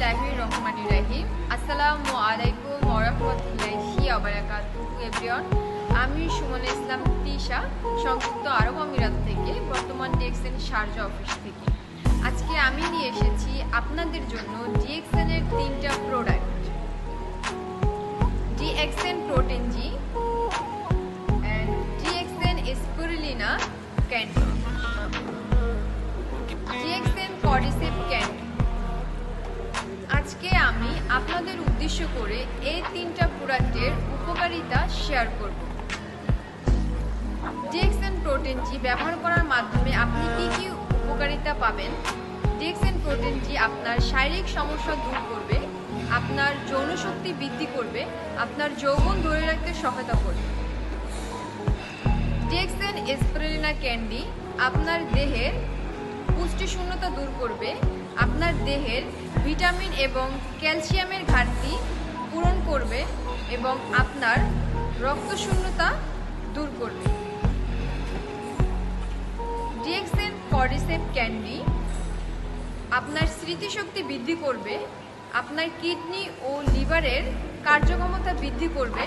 বিসমিল্লাহিররহমানিররহিম। আসসালামু আলাইকুম ওয়া রাহমাতুল্লাহি ওয়া বারাকাতুহু এভরিওয়ান। আমি সুমনা ইসলাম তিশা, সংযুক্ত আরব আমিরাত থেকে, বর্তমান ডিএক্সএন শারজা অফিস থেকে। আজকে আমি নিয়ে এসেছি আপনাদের জন্য ডিএক্সএন এর 3টা product, DXN protein G and DXN spirulina candy, DXN cordycep candy. আজকে আমি আপনাদের উদ্দেশ্য করে এই 3টা প্রোডাক্টের উপকারিতা শেয়ার করব। ডিএক্সএন প্রোটিন জি ব্যবহার করার মাধ্যমে আপনি কি কি উপকারিতা পাবেন? ডিএক্সএন প্রোটিন জি আপনার শারীরিক সমস্যা দূর করবে, আপনার যৌন শক্তি বৃদ্ধি করবে, আপনার যৌবন ধরে রাখতে সহায়তা করবে। ডিএক্সএন স্পিরুলিনা ক্যান্ডি আপনার দেহের পুষ্টিশূন্যতা দূর করবে, আপনার দেহের ভিটামিন এবং ক্যালসিয়ামের ঘাটতি পূরণ করবে এবং আপনার রক্তশূন্যতা দূর করবে। ডিএক্সএন কর্ডিসেপ ক্যান্ডি আপনার স্মৃতিশক্তি বৃদ্ধি করবে, আপনার কিডনি ও লিভারের কার্যক্ষমতা বৃদ্ধি করবে,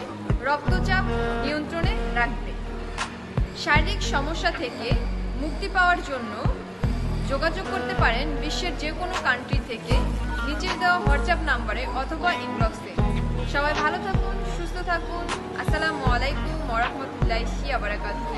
রক্তচাপ নিয়ন্ত্রণে রাখবে। শারীরিক সমস্যা থেকে মুক্তি পাওয়ার জন্য যোগাযোগ করতে পারেন বিশ্বের যে কোনো কান্ট্রি থেকে নিচে দেওয়া হোয়াটসঅ্যাপ নাম্বারে অথবা ইনবক্সে। সবাই ভালো থাকুন, সুস্থ থাকুন। আসসালামু আলাইকুম ওয়া রাহমাতুল্লাহি ওয়া বারাকাতুহু।